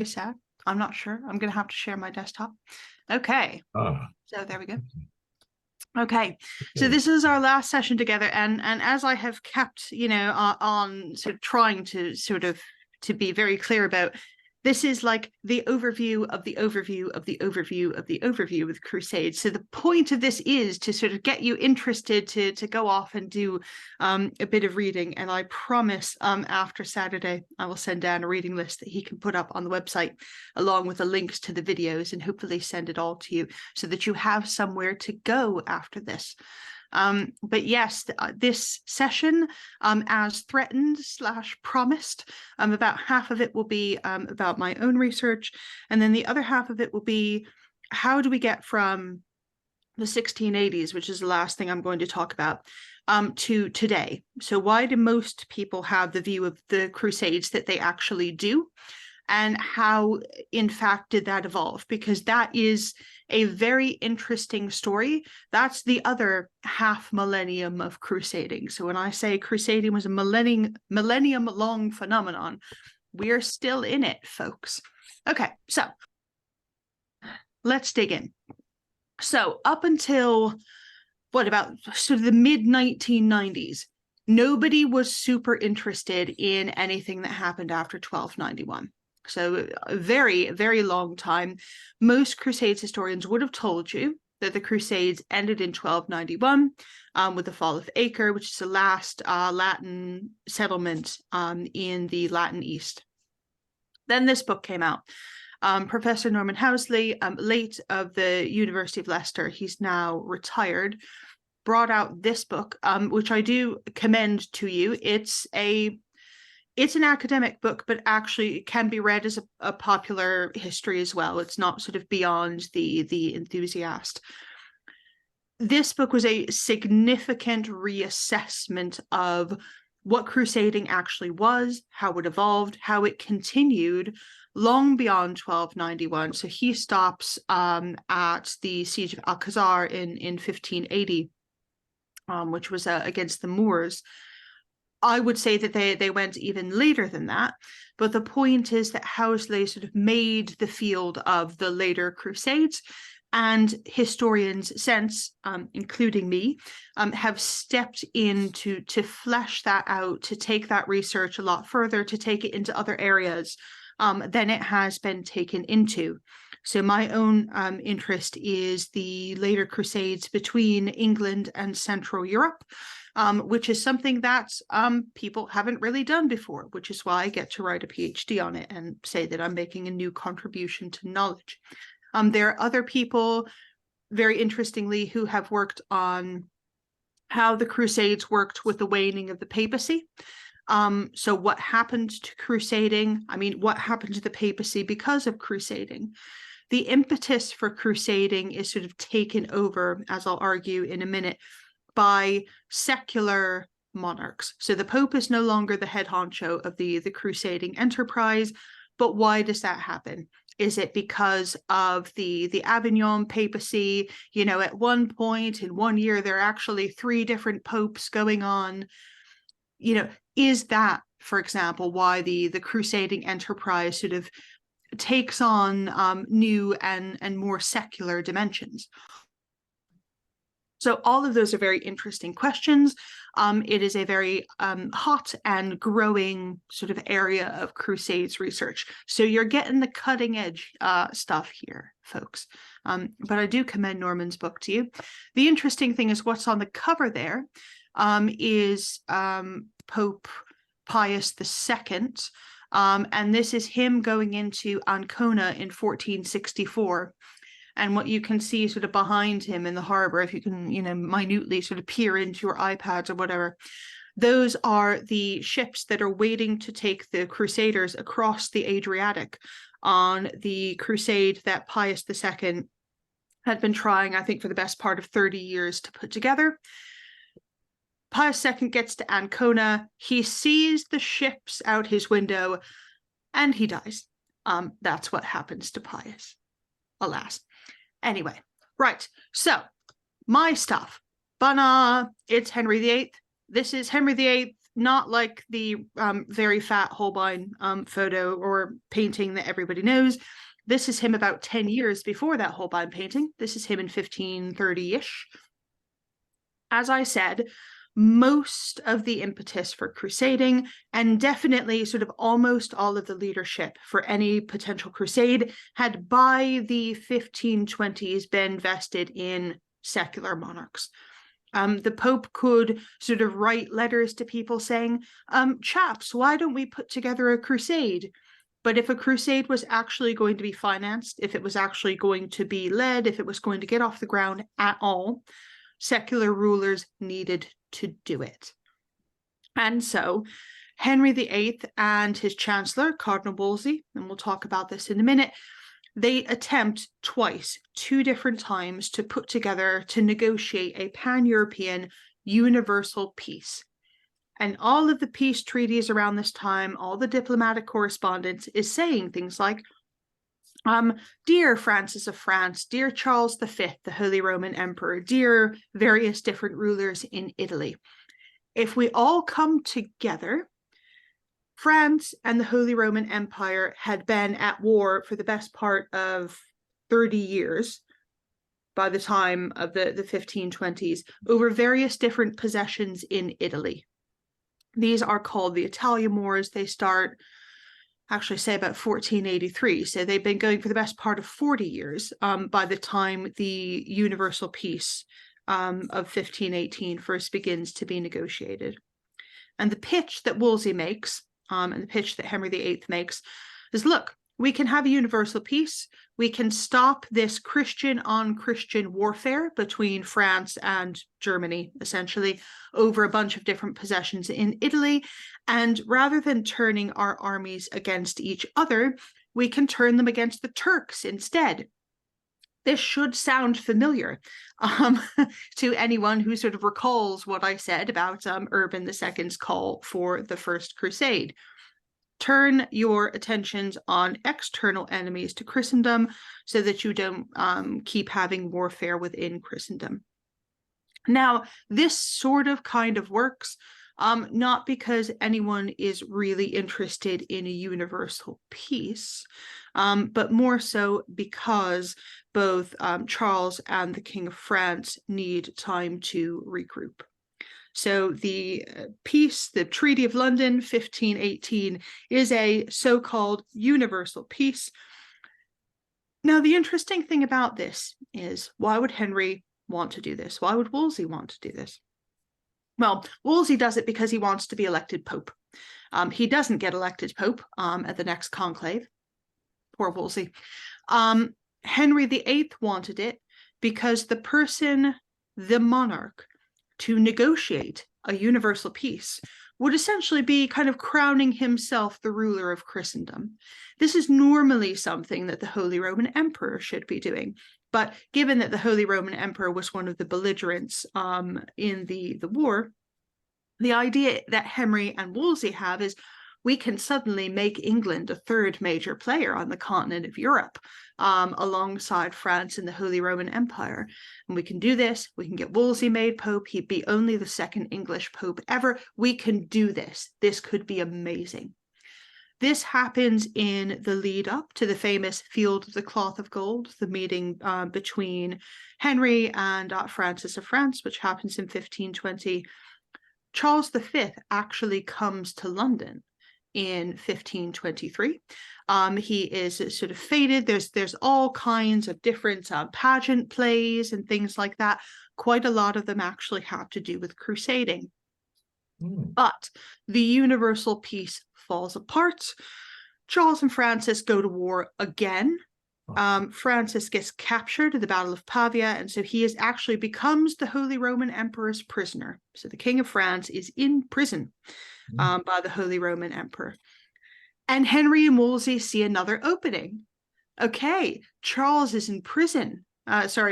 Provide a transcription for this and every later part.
sad. I'm not sure. I'm going to have to share my desktop. Okay. So there we go. Okay. So this is our last session together. And as I have kept, on sort of trying to to be very clear about, this is like the overview of the overview of the overview of the overview with Crusades. So the point of this is to sort of get you interested to go off and do a bit of reading. And I promise after Saturday, I will send down a reading list that he can put up on the website, along with the links to the videos, and hopefully send it all to you so that you have somewhere to go after this. But yes, this session, as threatened / promised, about half of it will be about my own research, and then the other half of it will be, how do we get from the 1680s, which is the last thing I'm going to talk about, to today? So why do most people have the view of the Crusades that they actually do? And how, in fact, did that evolve? Because that is a very interesting story. That's the other half millennium of crusading. So when I say crusading was a millennium-long phenomenon, we're still in it, folks. Okay, so let's dig in. So up until, about sort of the mid-1990s, nobody was super interested in anything that happened after 1291. So a very, very long time. Most Crusades historians would have told you that the Crusades ended in 1291 with the fall of Acre, which is the last Latin settlement in the Latin East. Then this book came out. Professor Norman Housley, late of the University of Leicester, he's now retired, brought out this book, which I do commend to you. It's an academic book, but actually it can be read as a popular history as well. It's not sort of beyond the enthusiast. This book was a significant reassessment of what crusading actually was, how it evolved, how it continued long beyond 1291. So he stops at the siege of Alcazar in 1580, which was against the Moors. I would say that they went even later than that, but the point is that Housley sort of made the field of the later Crusades, and historians since, including me, have stepped in to flesh that out, to take that research a lot further, to take it into other areas than it has been taken into. So my own interest is the later Crusades between England and Central Europe, which is something that people haven't really done before, which is why I get to write a PhD on it and say that I'm making a new contribution to knowledge. There are other people, very interestingly, who have worked on how the Crusades worked with the waning of the papacy. So what happened to crusading? I mean, what happened to the papacy because of crusading? The impetus for crusading is sort of taken over, as I'll argue in a minute, by secular monarchs. So the Pope is no longer the head honcho of the crusading enterprise. But why does that happen? Is it because of the Avignon papacy? At one point in one year, there are actually 3 different popes going on. Is that, for example, why the crusading enterprise sort of takes on new and more secular dimensions? So all of those are very interesting questions. It is a very hot and growing sort of area of Crusades research. So you're getting the cutting edge stuff here, folks. But I do commend Norman's book to you. The interesting thing is what's on the cover there is Pope Pius II. And this is him going into Ancona in 1464. And what you can see sort of behind him in the harbor, if you can, minutely sort of peer into your iPads or whatever, those are the ships that are waiting to take the Crusaders across the Adriatic on the crusade that Pius II had been trying, I think, for the best part of 30 years to put together. Pius II gets to Ancona, he sees the ships out his window, and he dies. That's what happens to Pius, alas. Anyway, right, so my stuff. Bana, it's Henry VIII. This is Henry VIII, not like the very fat Holbein photo or painting that everybody knows. This is him about 10 years before that Holbein painting. This is him in 1530-ish. As I said, most of the impetus for crusading, and definitely sort of almost all of the leadership for any potential crusade, had by the 1520s been vested in secular monarchs. The Pope could sort of write letters to people saying, chaps, why don't we put together a crusade? But if a crusade was actually going to be financed, if it was actually going to be led, if it was going to get off the ground at all, secular rulers needed to do it. And so Henry VIII and his chancellor, Cardinal Wolsey, and we'll talk about this in a minute, they attempt twice, 2 different times, to put together, to negotiate a pan-European universal peace. And all of the peace treaties around this time, all the diplomatic correspondence is saying things like, dear Francis of France, dear Charles V, the Holy Roman Emperor, dear various different rulers in Italy, if we all come together, France and the Holy Roman Empire had been at war for the best part of 30 years by the time of the 1520s over various different possessions in Italy. These are called the Italian Wars. They start, actually, say about 1483. So they've been going for the best part of 40 years by the time the universal peace of 1518 first begins to be negotiated. And the pitch that Wolsey makes, and the pitch that Henry VIII makes, is, look, we can have a universal peace. We can stop this Christian on Christian warfare between France and Germany, essentially, over a bunch of different possessions in Italy. And rather than turning our armies against each other, we can turn them against the Turks instead. This should sound familiar to anyone who sort of recalls what I said about Urban II's call for the First Crusade. Turn your attentions on external enemies to Christendom so that you don't keep having warfare within Christendom. Now, this sort of kind of works, not because anyone is really interested in a universal peace, but more so because both Charles and the King of France need time to regroup. So the peace, the Treaty of London, 1518, is a so-called universal peace. Now, the interesting thing about this is, why would Henry want to do this? Why would Wolsey want to do this? Well, Wolsey does it because he wants to be elected Pope. He doesn't get elected Pope at the next conclave. Poor Wolsey. Henry VIII wanted it because the person, the monarch, to negotiate a universal peace would essentially be kind of crowning himself the ruler of Christendom. This is normally something that the Holy Roman Emperor should be doing. But given that the Holy Roman Emperor was one of the belligerents in the war, the idea that Henry and Wolsey have is, we can suddenly make England a third major player on the continent of Europe, alongside France and the Holy Roman Empire. And we can do this. We can get Wolsey made Pope. He'd be only the second English Pope ever. We can do this. This could be amazing. This happens in the lead up to the famous Field of the Cloth of Gold, the meeting between Henry and Francis of France, which happens in 1520. Charles V actually comes to London in 1523. He is sort of fated. There's all kinds of different pageant plays and things like that. Quite a lot of them actually have to do with crusading. But the universal peace falls apart. Charles and Francis go to war again. Francis gets captured at the Battle of Pavia, and so he actually becomes the Holy Roman Emperor's prisoner. So the King of France is in prison by the Holy Roman Emperor. And Henry and Wolsey see another opening. Okay, Charles is in prison.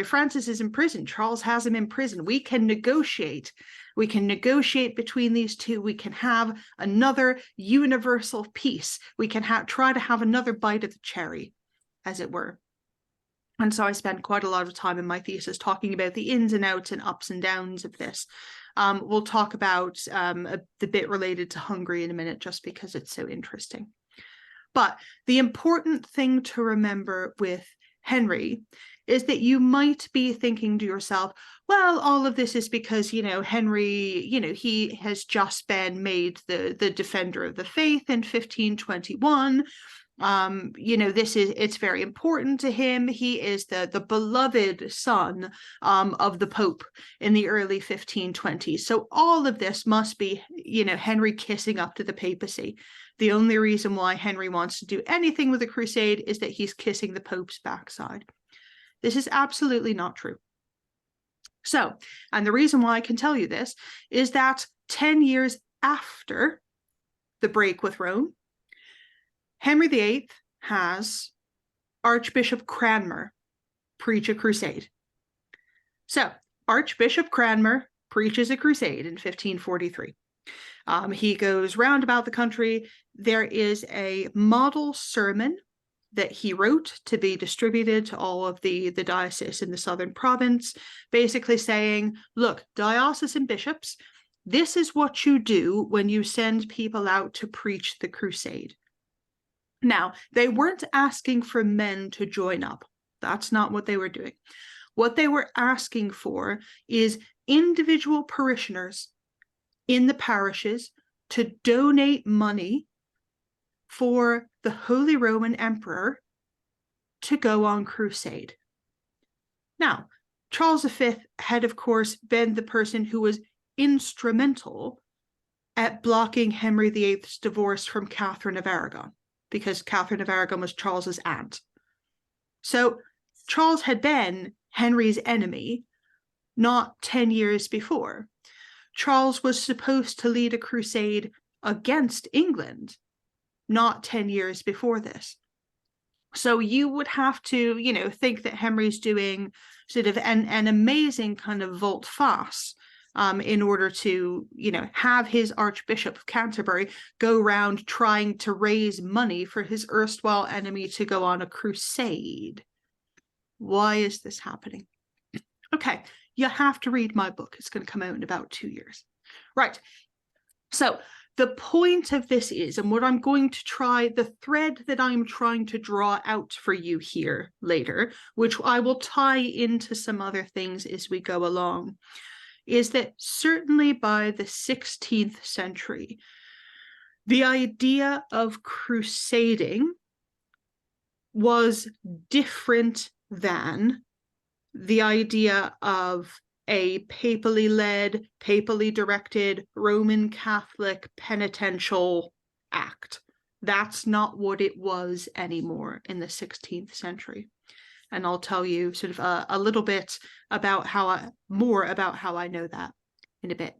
Francis is in prison. Charles has him in prison. We can negotiate. We can negotiate between these two. We can have another universal peace. We can try to have another bite of the cherry, as it were. And so I spent quite a lot of time in my thesis talking about the ins and outs and ups and downs of this. We'll talk about the bit related to Hungary in a minute, just because it's so interesting. But the important thing to remember with Henry is that you might be thinking to yourself, well, all of this is because, Henry, he has just been made the defender of the faith in 1521. It's very important to him. He is the beloved son of the Pope in the early 1520s. So all of this must be, Henry kissing up to the papacy. The only reason why Henry wants to do anything with the crusade is that he's kissing the Pope's backside. This is absolutely not true. So, and the reason why I can tell you this is that 10 years after the break with Rome, Henry VIII has Archbishop Cranmer preach a crusade. So, Archbishop Cranmer preaches a crusade in 1543. He goes round about the country. There is a model sermon that he wrote to be distributed to all of the dioceses in the southern province, basically saying, look, diocesan bishops, this is what you do when you send people out to preach the crusade. Now, they weren't asking for men to join up. That's not what they were doing. What they were asking for is individual parishioners in the parishes to donate money for the Holy Roman Emperor to go on crusade. Now, Charles V had, of course, been the person who was instrumental at blocking Henry VIII's divorce from Catherine of Aragon, because Catherine of Aragon was Charles's aunt. So Charles had been Henry's enemy not 10 years before. Charles was supposed to lead a crusade against England not 10 years before this. So you would have to, think that Henry's doing sort of an amazing kind of volte-face in order to, have his Archbishop of Canterbury go around trying to raise money for his erstwhile enemy to go on a crusade. Why is this happening? Okay, you have to read my book. It's going to come out in about 2 years. Right. So the point of this is, and what I'm going to try, the thread that I'm trying to draw out for you here later, which I will tie into some other things as we go along, is that certainly by the 16th century, the idea of crusading was different than the idea of a papally led, papally directed Roman Catholic penitential act. That's not what it was anymore in the 16th century. And I'll tell you sort of a little bit about more about how I know that in a bit.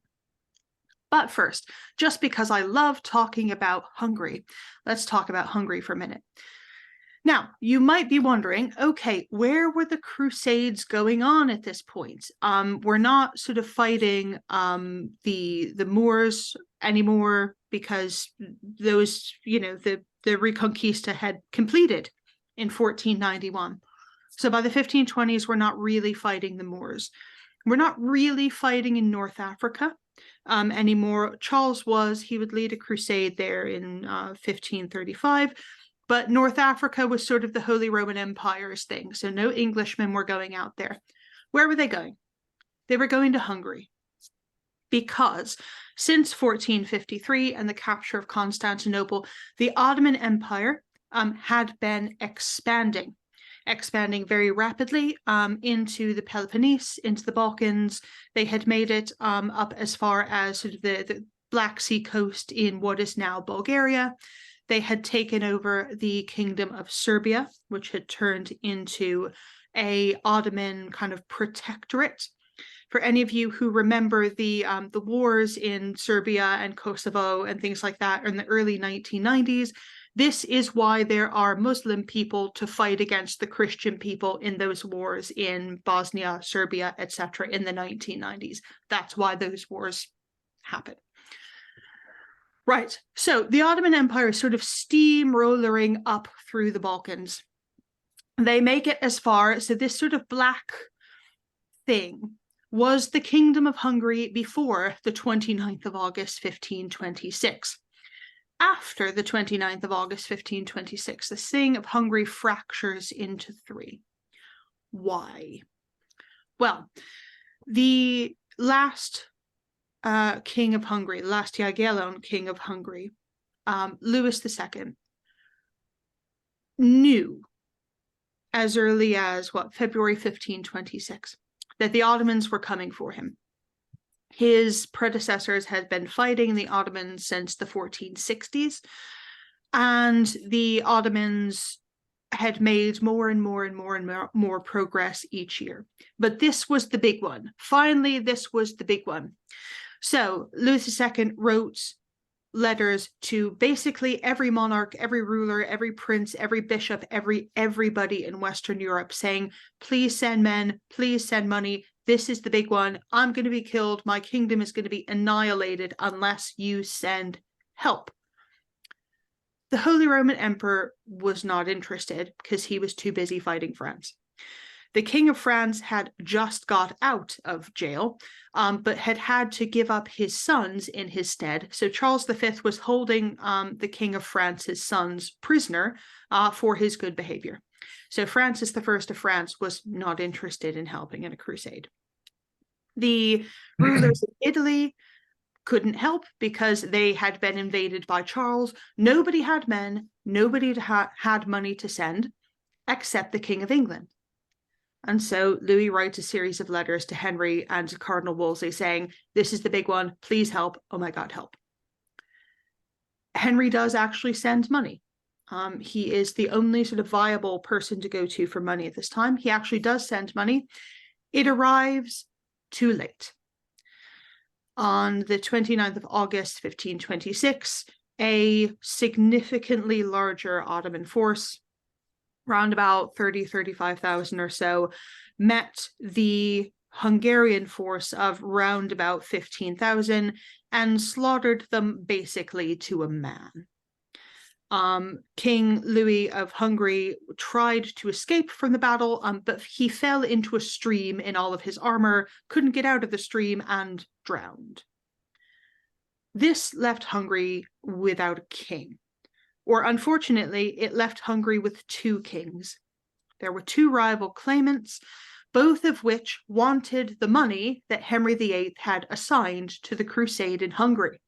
But first, just because I love talking about Hungary, let's talk about Hungary for a minute. Now, you might be wondering, okay, where were the Crusades going on at this point? We're not sort of fighting the Moors anymore, because those, the Reconquista had completed in 1491. So by the 1520s, we're not really fighting the Moors. We're not really fighting in North Africa anymore. Charles he would lead a crusade there in 1535. But North Africa was sort of the Holy Roman Empire's thing, so no Englishmen were going out there. Where were they going? They were going to Hungary, because since 1453 and the capture of Constantinople, the Ottoman Empire had been expanding very rapidly into the Peloponnese, into the Balkans. They had made it up as far as sort of the Black Sea coast in what is now Bulgaria. They had taken over the Kingdom of Serbia, which had turned into a Ottoman kind of protectorate. For any of you who remember the wars in Serbia and Kosovo and things like that in the early 1990s, this is why there are Muslim people to fight against the Christian people in those wars in Bosnia, Serbia, etc. in the 1990s. That's why those wars happened. Right, so the Ottoman Empire is sort of steamrollering up through the Balkans. They make it as far, so this sort of black thing was the Kingdom of Hungary before the 29th of August, 1526. After the 29th of August, 1526, the Thing of Hungary fractures into three. Why? Well, the last king of Hungary, the last Jagiellon king of Hungary, Louis II, knew as early as, February 1526, that the Ottomans were coming for him. His predecessors had been fighting the Ottomans since the 1460s, and the Ottomans had made more and more progress each year. But this was the big one. Finally, this was the big one. So Louis II wrote letters to basically every monarch, every ruler, every prince, every bishop, everybody in Western Europe, saying, please send men, please send money. This is the big one. I'm going to be killed. My kingdom is going to be annihilated unless you send help. The Holy Roman Emperor was not interested because he was too busy fighting France. The King of France had just got out of jail, but had to give up his sons in his stead. So Charles V was holding the King of France's sons prisoner for his good behavior. So Francis I of France was not interested in helping in a crusade. The rulers of Italy couldn't help because they had been invaded by Charles. Nobody had men, nobody had money to send, except the King of England. And so Louis writes a series of letters to Henry and to Cardinal Wolsey saying, this is the big one, please help, oh my God, help. Henry does actually send money. He is the only sort of viable person to go to for money at this time. He actually does send money. It arrives too late. On the 29th of August, 1526, a significantly larger Ottoman force, around about 35,000 or so, met the Hungarian force of round about 15,000 and slaughtered them basically to a man. King Louis of Hungary tried to escape from the battle, but he fell into a stream in all of his armor, couldn't get out of the stream, and drowned. This left Hungary without a king. Or unfortunately, it left Hungary with two kings. There were two rival claimants, both of which wanted the money that Henry VIII had assigned to the crusade in Hungary.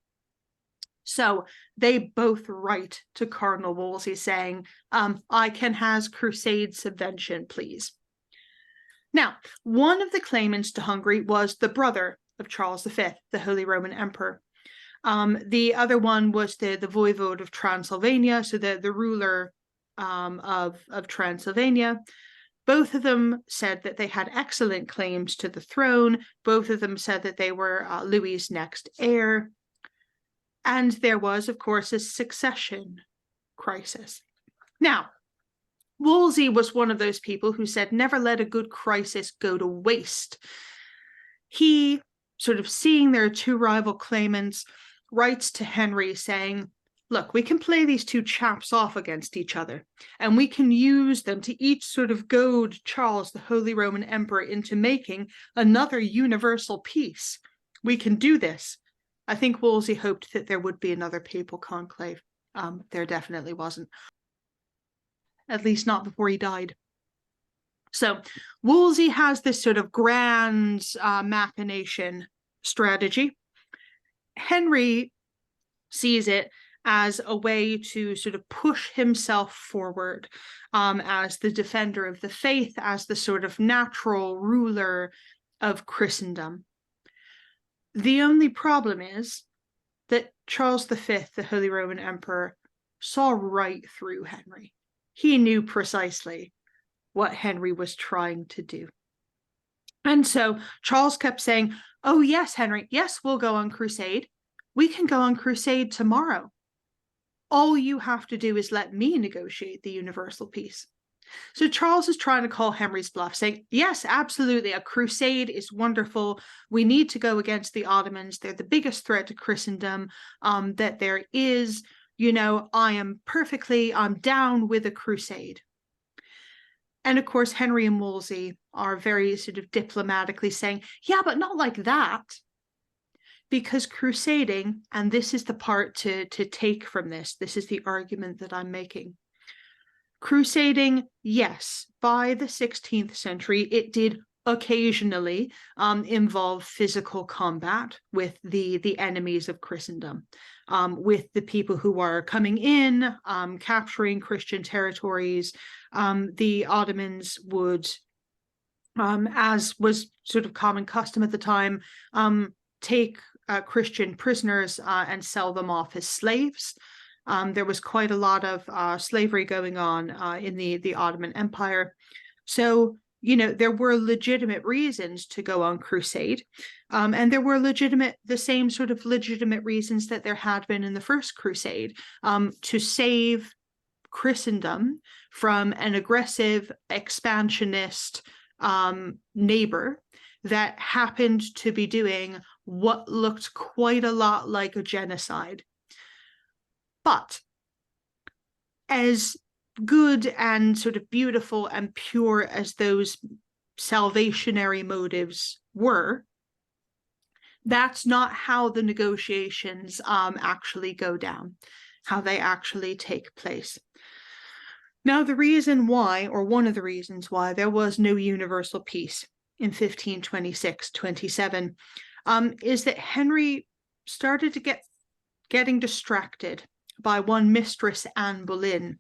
So they both write to Cardinal Wolsey saying, I can has crusade subvention, please. Now, one of the claimants to Hungary was the brother of Charles V, the Holy Roman Emperor. The other one was the voivode of Transylvania, so the ruler of Transylvania. Both of them said that they had excellent claims to the throne. Both of them said that they were Louis's next heir. And there was, of course, a succession crisis. Now, Wolsey was one of those people who said, never let a good crisis go to waste. He, sort of seeing their two rival claimants, writes to Henry saying, look, we can play these two chaps off against each other, and we can use them to each sort of goad Charles, the Holy Roman Emperor, into making another universal peace. We can do this. I think Wolsey hoped that there would be another papal conclave. There definitely wasn't. At least not before he died. So Wolsey has this sort of grand machination strategy. Henry sees it as a way to sort of push himself forward as the defender of the faith, as the sort of natural ruler of Christendom. The only problem is that Charles V, the Holy Roman Emperor, saw right through Henry. He knew precisely what Henry was trying to do. And so Charles kept saying, oh, yes, Henry, yes, we'll go on crusade. We can go on crusade tomorrow. All you have to do is let me negotiate the universal peace. So Charles is trying to call Henry's bluff, saying, yes, absolutely, a crusade is wonderful. We need to go against the Ottomans. They're the biggest threat to Christendom that there is. You know, I'm down with a crusade. And of course, Henry and Wolsey are very sort of diplomatically saying, yeah, but not like that. Because crusading, and this is the part to take from this is the argument that I'm making. Crusading, yes, by the 16th century, it did occasionally involve physical combat with the enemies of Christendom, with the people who are coming in, capturing Christian territories. The Ottomans would, as was sort of common custom at the time, take Christian prisoners and sell them off as slaves. There was quite a lot of slavery going on in the Ottoman Empire. So, there were legitimate reasons to go on crusade. And there were the same sort of legitimate reasons that there had been in the First Crusade, to save Christendom from an aggressive, expansionist neighbor that happened to be doing what looked quite a lot like a genocide. But as good and sort of beautiful and pure as those salvationary motives were, that's not how the negotiations actually go down, how they actually take place. Now, the reason why, or one of the reasons why, there was no universal peace in 1526-27 is that Henry started to getting distracted by one Mistress Anne Boleyn.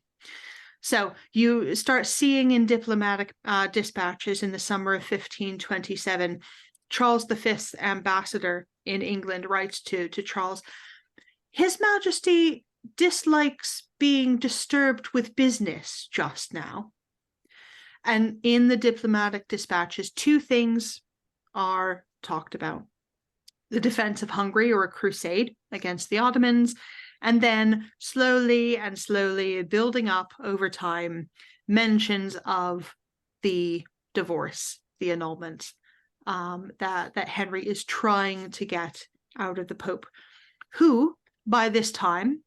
So you start seeing in diplomatic dispatches in the summer of 1527, Charles V's ambassador in England writes to Charles, His Majesty dislikes being disturbed with business just now. And in the diplomatic dispatches, two things are talked about: the defense of Hungary, or a crusade against the Ottomans, and then slowly building up over time mentions of the divorce, the annulment, that Henry is trying to get out of the Pope, who by this time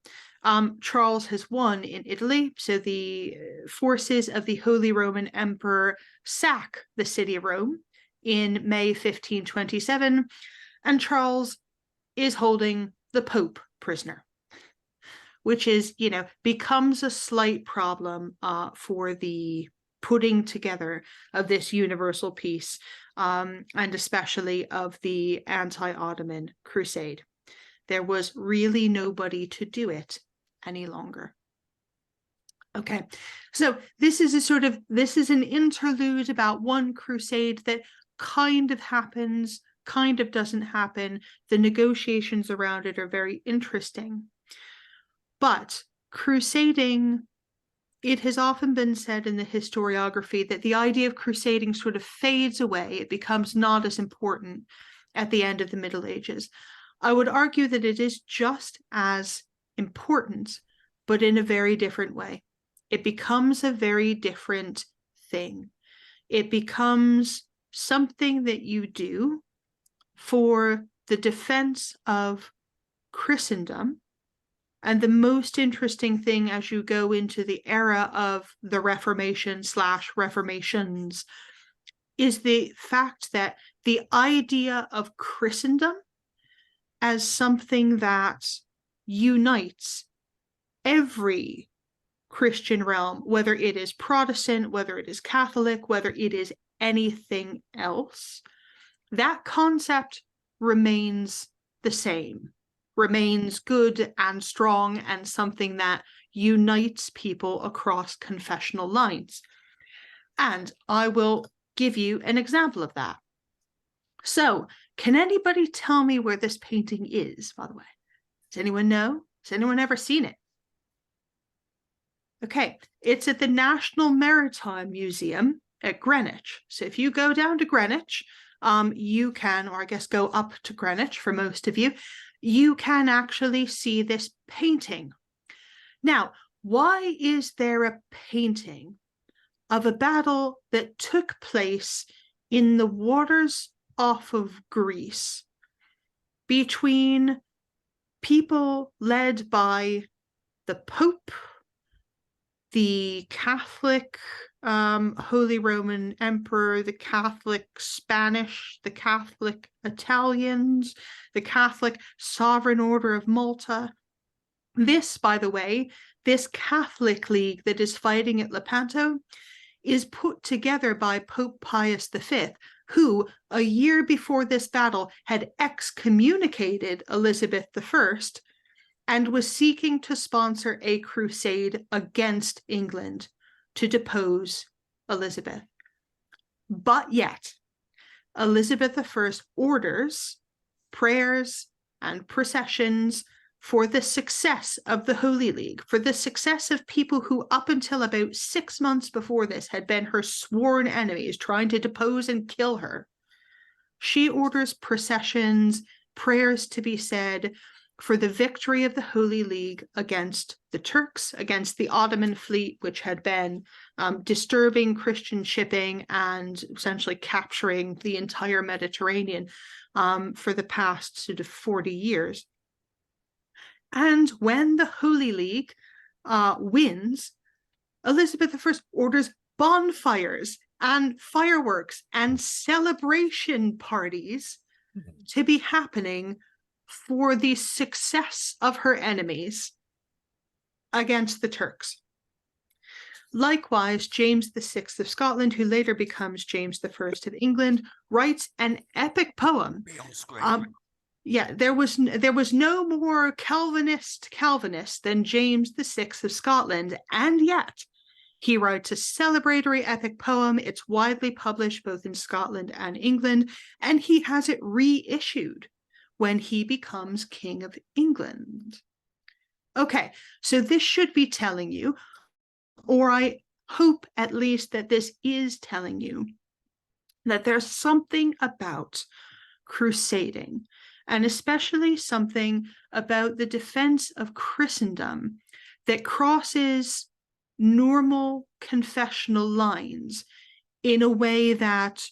Charles has won in Italy. So the forces of the Holy Roman Emperor sack the city of Rome in May 1527, and Charles is holding the Pope prisoner, which is, becomes a slight problem for the putting together of this universal peace, and especially of the anti-Ottoman crusade. There was really nobody to do it any longer. Okay, so this is an interlude about one crusade that kind of happens, kind of doesn't happen. The negotiations around it are very interesting. But crusading, it has often been said in the historiography that the idea of crusading sort of fades away. It becomes not as important at the end of the Middle Ages. I would argue that it is just as important, but in a very different way. It becomes a very different thing. It becomes something that you do for the defense of Christendom. And the most interesting thing as you go into the era of the Reformation/Reformations is the fact that the idea of Christendom as something that unites every Christian realm, whether it is Protestant, whether it is Catholic, whether it is anything else, that concept remains the same, remains good and strong, and something that unites people across confessional lines. And I will give you an example of that. So, can anybody tell me where this painting is, by the way? Does anyone know? Has anyone ever seen it? Okay, it's at the National Maritime Museum at Greenwich. So if you go down to Greenwich, you can, or I guess go up to Greenwich for most of you, you can actually see this painting. Now, why is there a painting of a battle that took place in the waters off of Greece between people led by the Pope the Catholic Holy Roman Emperor, the Catholic Spanish, the Catholic Italians, the Catholic Sovereign Order of Malta. This, by the way, this Catholic League that is fighting at Lepanto is put together by Pope Pius V, who, a year before this battle, had excommunicated Elizabeth I and was seeking to sponsor a crusade against England to depose Elizabeth. But yet, Elizabeth I orders prayers and processions for the success of the Holy League, for the success of people who up until about 6 months before this had been her sworn enemies, trying to depose and kill her. She orders processions, prayers to be said for the victory of the Holy League against the Turks, against the Ottoman fleet, which had been disturbing Christian shipping and essentially capturing the entire Mediterranean for the past sort of 40 years. And when the Holy League wins, Elizabeth I orders bonfires and fireworks and celebration parties to be happening for the success of her enemies against the Turks. Likewise, James VI of Scotland, who later becomes James I of England, writes an epic poem. There was no more Calvinist than James VI of Scotland, and yet he writes a celebratory epic poem. It's widely published both in Scotland and England, and he has it reissued when he becomes King of England. Okay, so this should be telling you, or I hope at least that this is telling you, that there's something about crusading, and especially something about the defense of Christendom that crosses normal confessional lines in a way that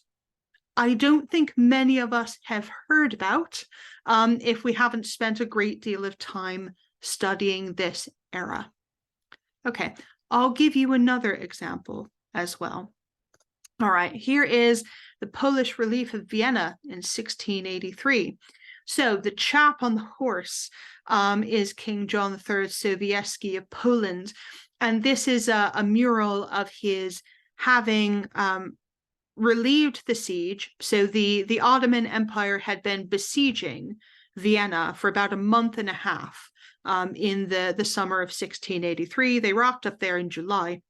I don't think many of us have heard about if we haven't spent a great deal of time studying this era. Okay, I'll give you another example as well. All right, here is the Polish relief of Vienna in 1683. So the chap on the horse is King John III Sobieski of Poland, and this is a mural of his having relieved the siege. So the Ottoman Empire had been besieging Vienna for about a month and a half in the summer of 1683. They rocked up there in July,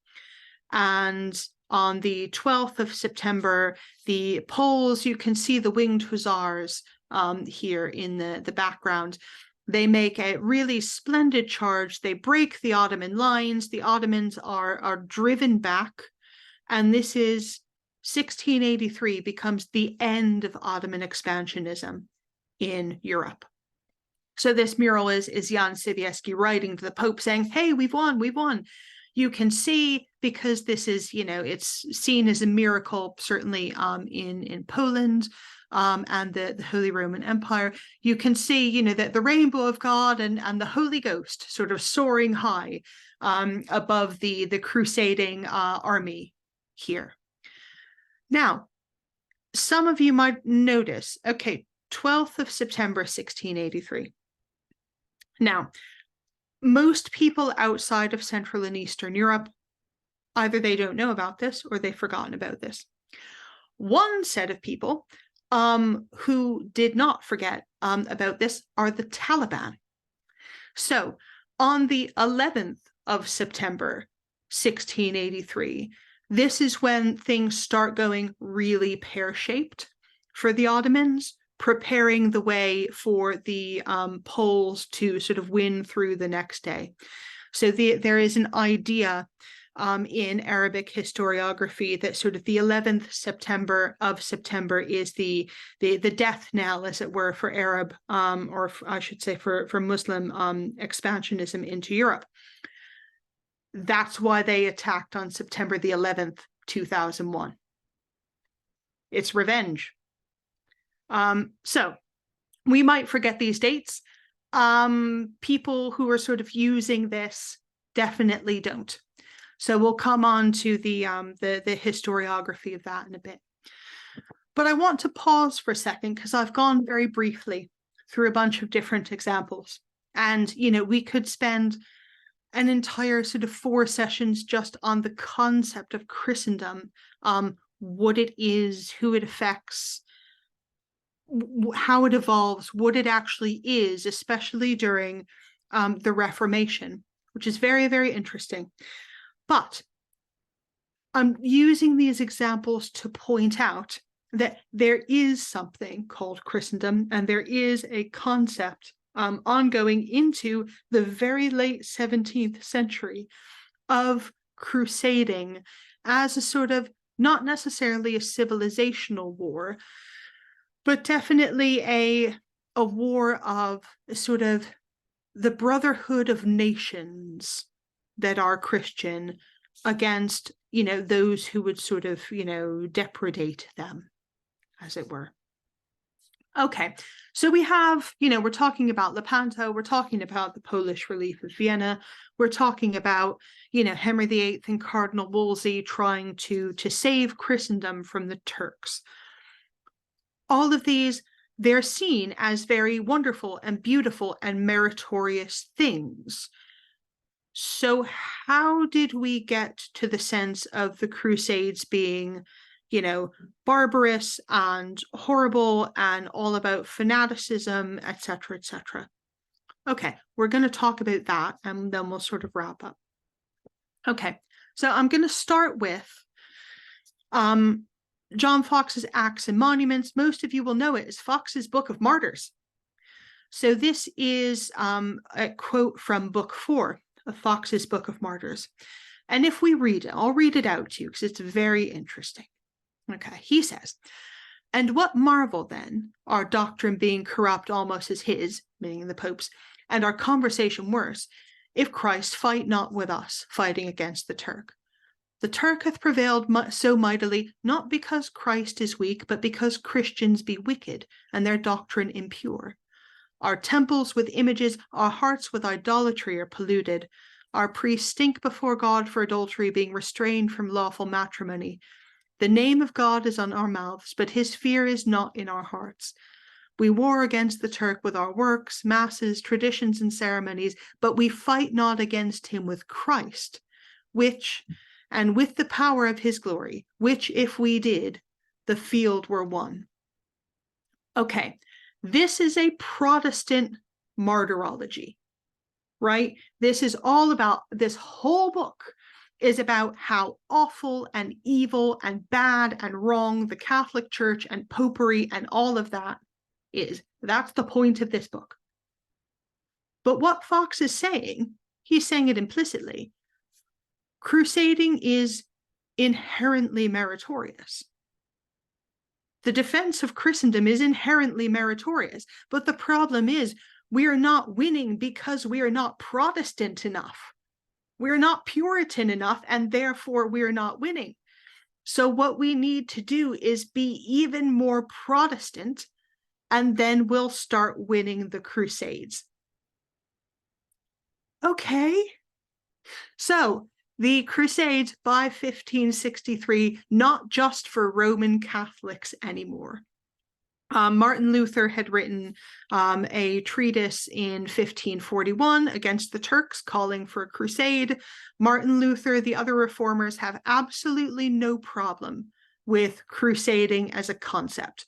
and on the 12th of September, the Poles, you can see the winged hussars here in the background. They make a really splendid charge. They break the Ottoman lines. The Ottomans are driven back, and this is 1683 becomes the end of Ottoman expansionism in Europe. So this mural is Jan Sobieski writing to the Pope saying, hey, we've won, we've won. You can see, because this is, it's seen as a miracle, certainly in Poland and the Holy Roman Empire, you can see, that the rainbow of God and the Holy Ghost sort of soaring high above the crusading army here. Now, some of you might notice, okay, 12th of September, 1683. Now, most people outside of Central and Eastern Europe, either they don't know about this or they've forgotten about this. One set of people who did not forget about this are the Taliban. So on the 11th of September, 1683, this is when things start going really pear-shaped for the Ottomans, preparing the way for the Poles to sort of win through the next day. So there is an idea in Arabic historiography that sort of the 11th of September is the death knell, as it were, for Arab, or I should say for Muslim expansionism into Europe. That's why they attacked on September the 11th, 2001. It's revenge. So we might forget these dates. People who are sort of using this definitely don't. So we'll come on to the historiography of that in a bit. But I want to pause for a second because I've gone very briefly through a bunch of different examples. And, we could spend an entire sort of 4 sessions just on the concept of Christendom, what it is, who it affects, how it evolves, what it actually is, especially during the Reformation, which is very, very interesting. But I'm using these examples to point out that there is something called Christendom, and there is a concept ongoing into the very late 17th century of crusading as a sort of, not necessarily a civilizational war, but definitely a war of sort of the brotherhood of nations that are Christian against, those who would sort of, depredate them, as it were. Okay, so we have, we're talking about Lepanto, we're talking about the Polish relief of Vienna, we're talking about, Henry VIII and Cardinal Wolsey trying to save Christendom from the Turks. All of these, they're seen as very wonderful and beautiful and meritorious things. So how did we get to the sense of the Crusades being, barbarous and horrible and all about fanaticism, etc., etc.? Okay, we're going to talk about that and then we'll sort of wrap up. Okay, so I'm going to start with John Fox's Acts and Monuments. Most of you will know it as Fox's Book of Martyrs. So this is a quote from Book 4 of Fox's Book of Martyrs. And if we read it, I'll read it out to you because it's very interesting. Okay, he says, "And what marvel then, our doctrine being corrupt almost as his," meaning the Pope's, "and our conversation worse, if Christ fight not with us, fighting against the Turk? The Turk hath prevailed so mightily, not because Christ is weak, but because Christians be wicked, and their doctrine impure. Our temples with images, our hearts with idolatry are polluted. Our priests stink before God for adultery, being restrained from lawful matrimony. The name of God is on our mouths, but his fear is not in our hearts. We war against the Turk with our works, masses, traditions, and ceremonies, but we fight not against him with Christ, which, and with the power of his glory, which if we did, the field were won." Okay, this is a Protestant martyrology, right? This is all about, this whole book is about how awful and evil and bad and wrong the Catholic Church and popery and all of that is. That's the point of this book. But what Fox is saying, he's saying it implicitly, crusading is inherently meritorious. The defense of Christendom is inherently meritorious, but the problem is we are not winning because we are not Protestant enough. We're not Puritan enough, and therefore we're not winning. So what we need to do is be even more Protestant, and then we'll start winning the Crusades. Okay. So the Crusades by 1563, not just for Roman Catholics anymore. Martin Luther had written a treatise in 1541 against the Turks, calling for a crusade. Martin Luther, the other reformers, have absolutely no problem with crusading as a concept.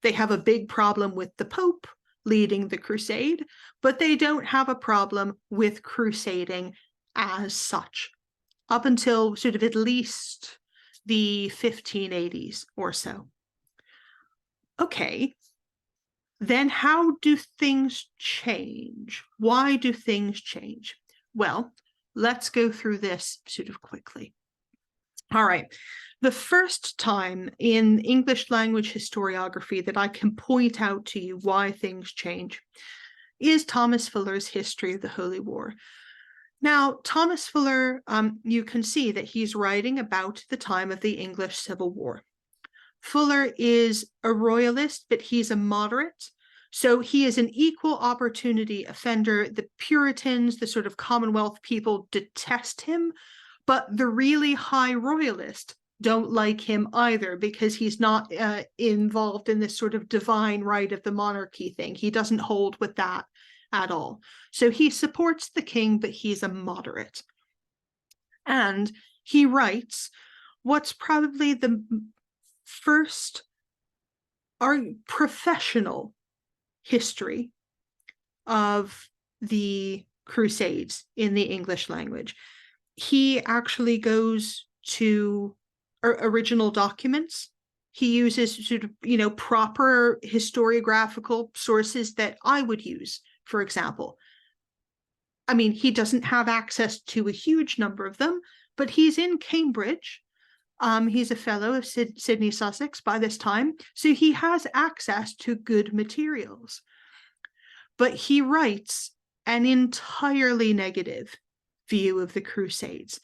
They have a big problem with the Pope leading the crusade, but they don't have a problem with crusading as such, up until sort of at least the 1580s or so. Okay, then how do things change? Why do things change? Well, let's go through this sort of quickly. All right, the first time in English language historiography that I can point out to you why things change is Thomas Fuller's History of the Holy War. Now, Thomas Fuller, you can see that he's writing about the time of the English Civil War. Fuller is a royalist, but he's a moderate. So he is an equal opportunity offender. The Puritans, the sort of Commonwealth people, detest him, But the really high royalists don't like him either, because he's not involved in this sort of divine right of the monarchy thing. He doesn't hold with that at all. So he supports the king, but he's a moderate. And he writes what's probably the first professional history of the Crusades in the English language. He actually goes to original documents. He uses sort of, proper historiographical sources that I would use, for example. I mean, he doesn't have access to a huge number of them, but he's in Cambridge. He's a fellow of Sydney, Sussex by this time, so he has access to good materials. But he writes an entirely negative view of the Crusades.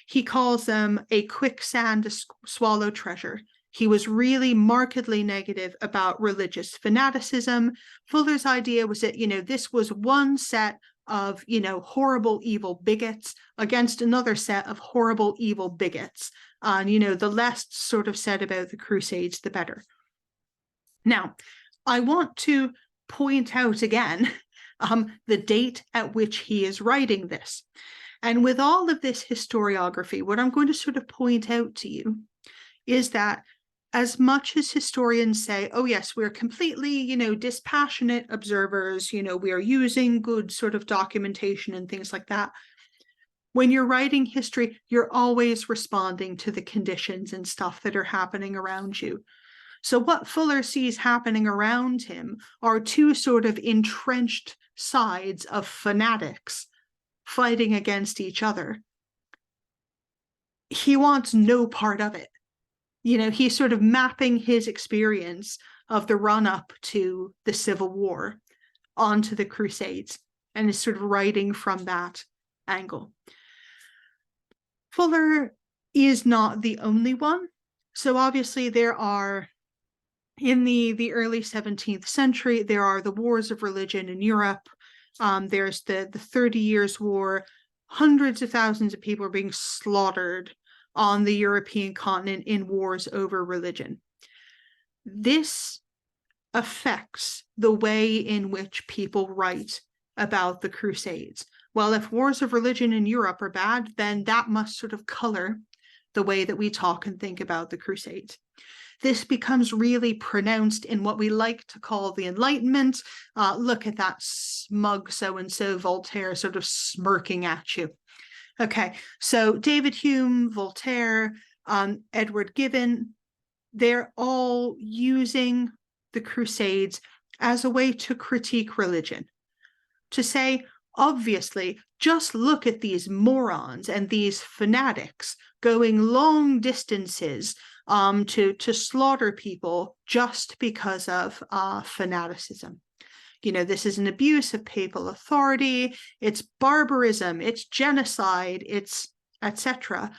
He calls them a quicksand to swallow treasure. He was really markedly negative about religious fanaticism. Fuller's idea was that, this was one set of, horrible, evil bigots against another set of horrible, evil bigots. And, the less sort of said about the Crusades, the better. Now, I want to point out again the date at which he is writing this. And with all of this historiography, what I'm going to sort of point out to you is that as much as historians say, oh yes, we're completely, dispassionate observers, we are using good sort of documentation and things like that, when you're writing history, you're always responding to the conditions and stuff that are happening around you. So what Fuller sees happening around him are two sort of entrenched sides of fanatics fighting against each other. He wants no part of it. He's sort of mapping his experience of the run-up to the Civil War onto the Crusades, and is sort of writing from that angle. Fuller is not the only one. So obviously there are, in the early 17th century, there are the wars of religion in Europe. There's the 30 Years' War. Hundreds of thousands of people are being slaughtered on the European continent in wars over religion. This affects the way in which people write about the Crusades. Well, if wars of religion in Europe are bad, then that must sort of color the way that we talk and think about the Crusades. This becomes really pronounced in what we like to call the Enlightenment. Look at that smug so-and-so Voltaire sort of smirking at you. Okay, so David Hume, Voltaire, Edward Gibbon, they're all using the Crusades as a way to critique religion. To say, obviously, just look at these morons and these fanatics going long distances to slaughter people just because of fanaticism. This is an abuse of papal authority, it's barbarism, it's genocide, it's etc.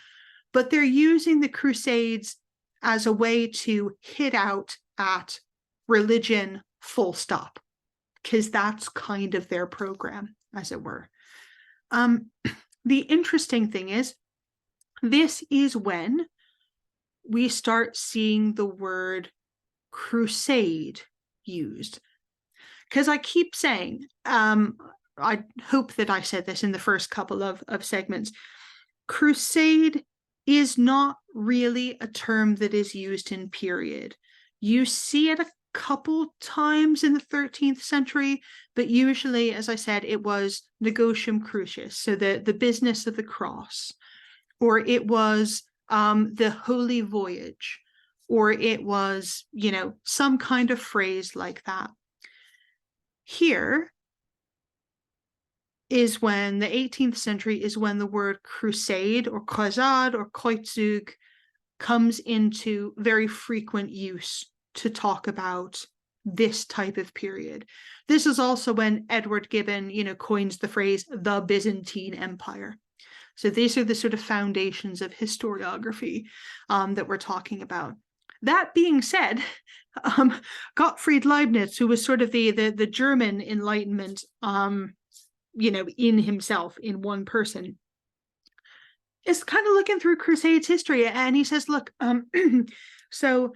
But they're using the Crusades as a way to hit out at religion full stop, because that's kind of their program, as it were. The interesting thing is, this is when we start seeing the word crusade used. Because I keep saying, I hope that I said this in the first couple of segments, crusade is not really a term that is used in period. You see it a couple times in the 13th century, but usually, as I said, it was negocium crucis, so the business of the cross, or it was the holy voyage, or it was, some kind of phrase like that. Here is when the 18th century is when the word crusade or Crusade or Kreuzzug comes into very frequent use to talk about this type of period. This is also when Edward Gibbon, coins the phrase the Byzantine Empire. So these are the sort of foundations of historiography that we're talking about. That being said, Gottfried Leibniz, who was sort of the German Enlightenment, in himself, in one person, is kind of looking through Crusades history, and he says, look, so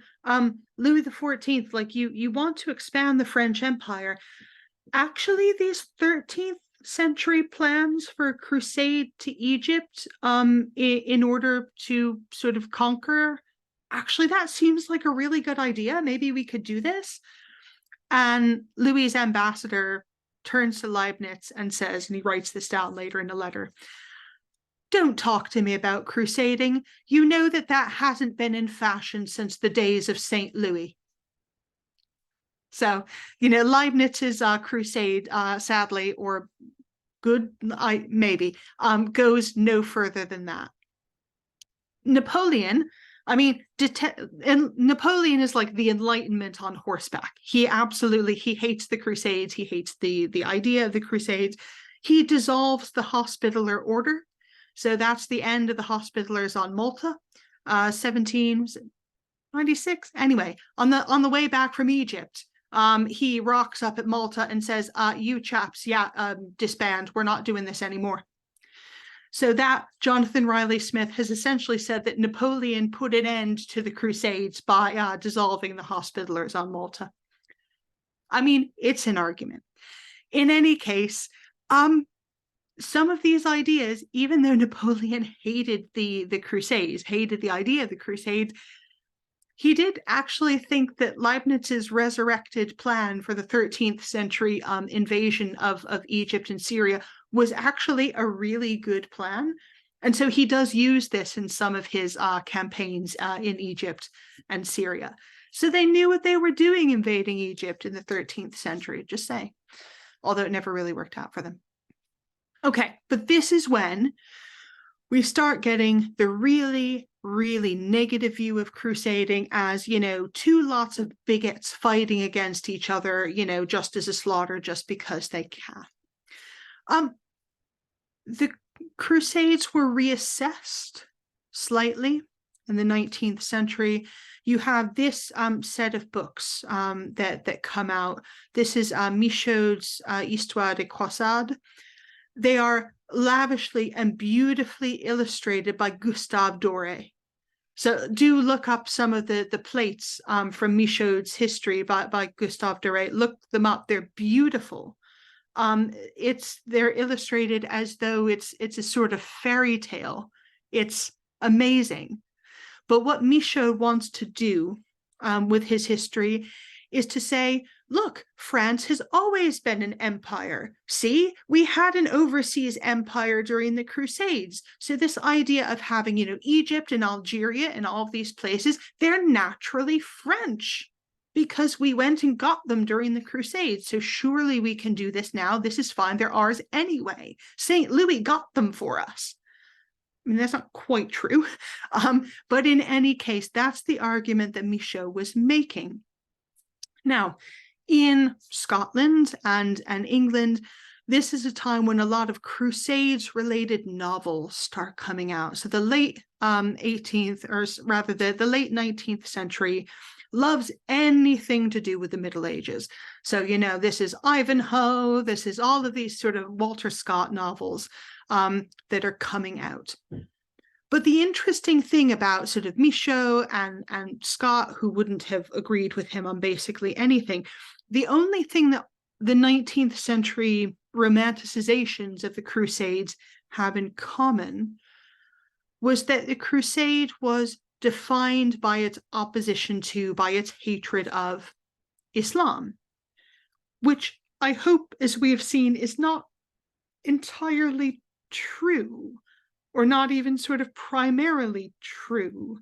Louis XIV, like you want to expand the French Empire. Actually, these 13th century plans for a crusade to Egypt, in order to sort of conquer, actually, that seems like a really good idea. Maybe we could do this. And Louis's ambassador turns to Leibniz and says, and he writes this down later in a letter, don't talk to me about crusading. You know that hasn't been in fashion since the days of St. Louis. So, Leibniz's crusade, sadly, or good, maybe, goes no further than that. Napoleon, and Napoleon is like the Enlightenment on horseback. He hates the Crusades. He hates the idea of the Crusades. He dissolves the Hospitaller Order. So that's the end of the Hospitallers on Malta, 1796. Anyway, on the way back from Egypt, he rocks up at Malta and says, you chaps, disband. We're not doing this anymore. So that Jonathan Riley Smith has essentially said that Napoleon put an end to the Crusades by dissolving the Hospitallers on Malta. It's an argument. In any case, some of these ideas, even though Napoleon hated the Crusades, hated the idea of the Crusades, he did actually think that Leibniz's resurrected plan for the 13th century invasion of Egypt and Syria was actually a really good plan. And so he does use this in some of his campaigns in Egypt and Syria. So they knew what they were doing invading Egypt in the 13th century, just saying, although it never really worked out for them. Okay, but this is when we start getting the really, really negative view of crusading as, two lots of bigots fighting against each other, just as a slaughter, just because they can. The Crusades were reassessed slightly in the 19th century. You have this set of books that come out. This is Michaud's Histoire des Crusades. They are lavishly and beautifully illustrated by Gustave Doré. So do look up some of the plates from Michaud's history by Gustave Doré. Look them up. They're beautiful. They're illustrated as though it's a sort of fairy tale. It's amazing. But what Michaud wants to do with his history is to say, look, France has always been an empire. See, we had an overseas empire during the Crusades. So this idea of having, Egypt and Algeria and all of these places, they're naturally French because we went and got them during the Crusades. So surely we can do this now. This is fine. They're ours anyway. St. Louis got them for us. That's not quite true. But in any case, that's the argument that Michaud was making. Now, in Scotland and England, this is a time when a lot of Crusades-related novels start coming out. So the late 18th, or rather the late 19th century, loves anything to do with the Middle Ages. So, this is Ivanhoe, this is all of these sort of Walter Scott novels that are coming out. But the interesting thing about sort of Michaud and Scott, who wouldn't have agreed with him on basically anything, the only thing that the 19th century romanticizations of the Crusades have in common was that the Crusade was defined by its opposition to, by its hatred of Islam, which I hope, as we have seen, is not entirely true, or not even sort of primarily true,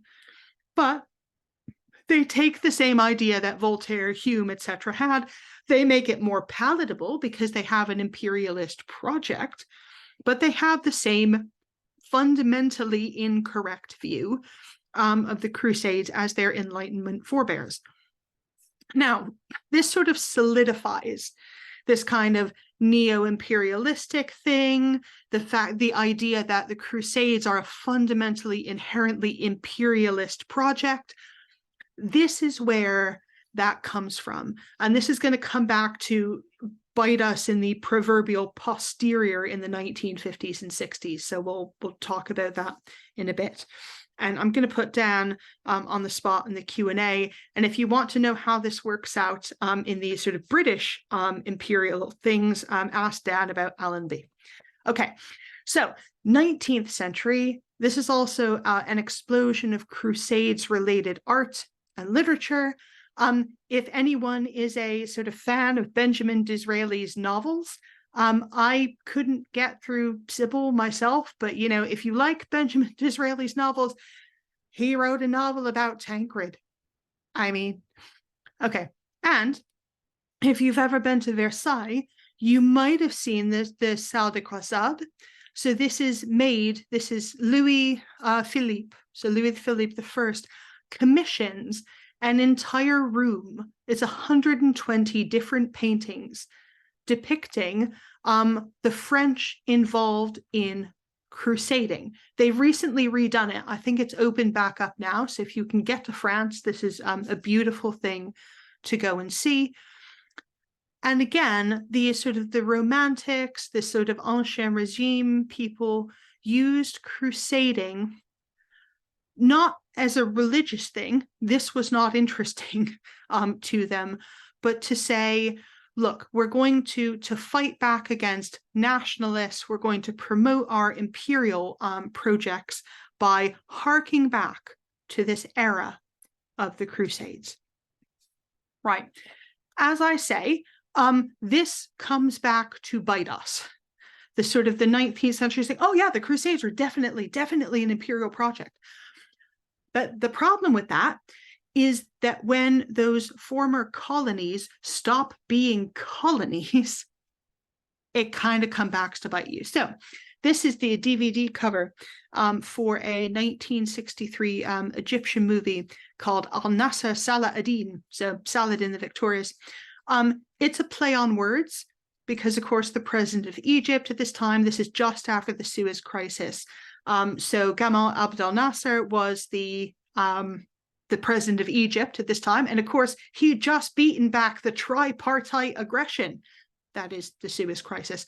but they take the same idea that Voltaire, Hume, etc. had, they make it more palatable because they have an imperialist project, but they have the same fundamentally incorrect view of the Crusades as their Enlightenment forebears. Now, this sort of solidifies this kind of neo-imperialistic thing, the idea that the Crusades are a fundamentally, inherently imperialist project. This is where that comes from. And this is going to come back to bite us in the proverbial posterior in the 1950s and 60s. So we'll talk about that in a bit. And I'm going to put Dan on the spot in the Q&A. And if you want to know how this works out in the sort of British imperial things, ask Dan about Allenby. Okay, so 19th century, this is also an explosion of Crusades-related art and literature. If anyone is a sort of fan of Benjamin Disraeli's novels, I couldn't get through Sybil myself, but you know, if you like Benjamin Disraeli's novels, he wrote a novel about Tancred. I mean, okay. And if you've ever been to Versailles, you might have seen the Salle de Croisade. So this is Louis Philippe. So Louis Philippe I commissions an entire room. It's 120 different paintings depicting the French involved in crusading. They've recently redone it. I think it's opened back up now. So if you can get to France, this is a beautiful thing to go and see. And again, the sort of the romantics, this sort of ancien regime people used crusading not as a religious thing. This was not interesting to them, but to say, look, we're going to fight back against nationalists. We're going to promote our imperial projects by harking back to this era of the Crusades. Right. As I say, this comes back to bite us. The sort of the 19th century saying, oh yeah, the Crusades were definitely an imperial project. But the problem with that is that when those former colonies stop being colonies, it kind of comes back to bite you. So this is the DVD cover for a 1963 Egyptian movie called Al-Nasser Salah ad-Din, so Saladin the Victorious. It's a play on words because, of course, the president of Egypt at this time, this is just after the Suez Crisis. So Gamal Abdel Nasser was the president of Egypt at this time. And of course, he'd just beaten back the tripartite aggression. That is the Suez Crisis.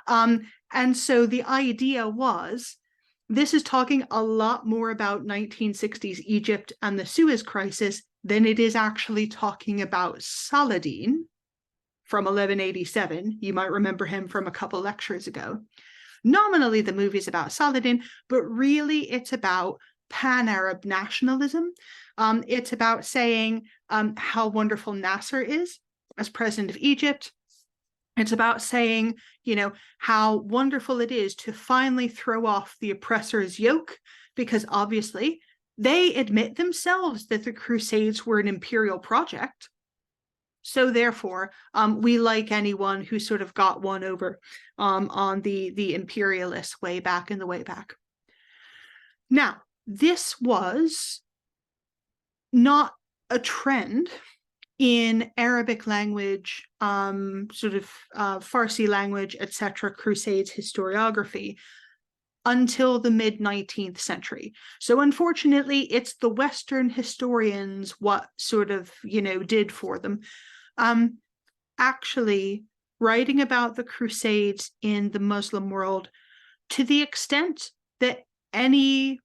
And so the idea was, this is talking a lot more about 1960s Egypt and the Suez Crisis than it is actually talking about Saladin from 1187. You might remember him from a couple lectures ago. Nominally, the movie is about Saladin, but really it's about pan-Arab nationalism. It's about saying how wonderful Nasser is as president of Egypt. It's about saying, you know, how wonderful it is to finally throw off the oppressor's yoke, because obviously they admit themselves that the Crusades were an imperial project. So therefore, we like anyone who sort of got one over on the imperialists way back in the way back. Now, this was not a trend in Arabic language, sort of Farsi language, etc., Crusades historiography until the mid-19th century. So unfortunately, it's the Western historians what sort of, you know, did for them. Actually, writing about the Crusades in the Muslim world, to the extent that any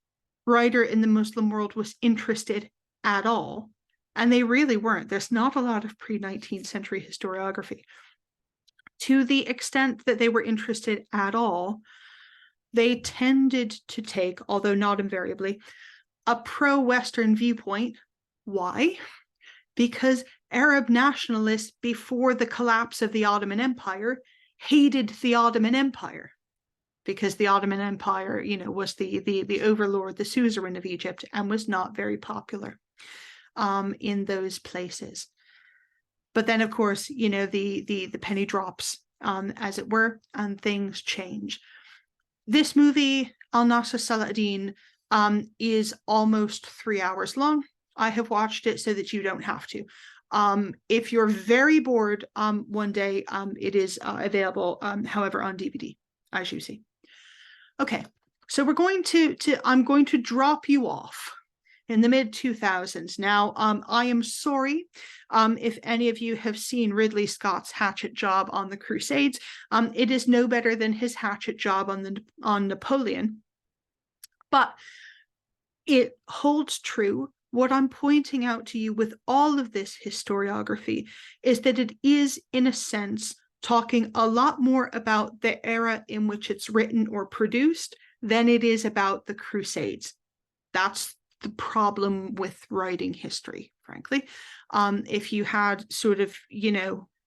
writer in the Muslim world was interested at all, and they really weren't. There's not a lot of pre-19th century historiography. To the extent that they were interested at all, they tended to take, although not invariably, a pro-Western viewpoint. Why? Because Arab nationalists before the collapse of the Ottoman Empire hated the Ottoman Empire, because the Ottoman Empire, you know, was the overlord, the suzerain of Egypt, and was not very popular in those places. But then, of course, you know, the penny drops, as it were, and things change. This movie, Al-Nasser Salah ad-Din, is almost 3 hours long. I have watched it so that you don't have to. If you're very bored one day, it is available, however, on DVD, as you see. Okay, so we're going to I'm going to drop you off in the mid-2000s. Now, I am sorry if any of you have seen Ridley Scott's hatchet job on the Crusades. It is no better than his hatchet job on Napoleon, but it holds true. What I'm pointing out to you with all of this historiography is that it is, in a sense, talking a lot more about the era in which it's written or produced than it is about the Crusades. That's the problem with writing history, frankly. If you had sort of,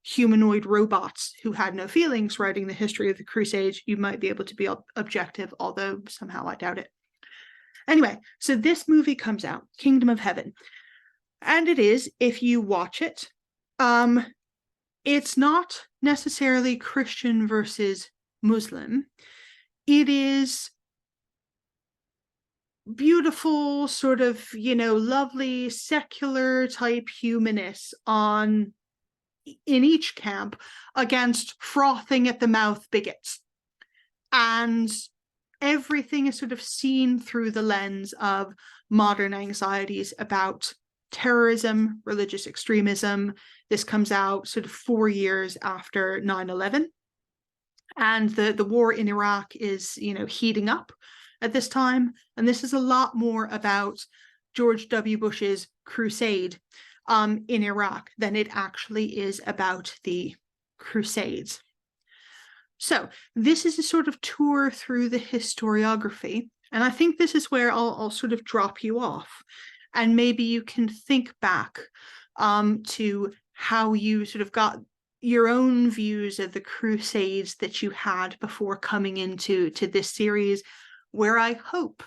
humanoid robots who had no feelings writing the history of the Crusades, you might be able to be objective, although somehow I doubt it. Anyway, so this movie comes out, Kingdom of Heaven, and it is, if you watch it, it's not necessarily Christian versus Muslim. It is beautiful, sort of, lovely, secular type humanists in each camp against frothing at the mouth bigots. And everything is sort of seen through the lens of modern anxieties about terrorism, religious extremism. This comes out sort of 4 years after 9/11. And the war in Iraq is, heating up at this time. And this is a lot more about George W. Bush's crusade in Iraq than it actually is about the Crusades. So this is a sort of tour through the historiography. And I think this is where I'll sort of drop you off. And maybe you can think back to how you sort of got your own views of the Crusades that you had before coming into this series, where I hope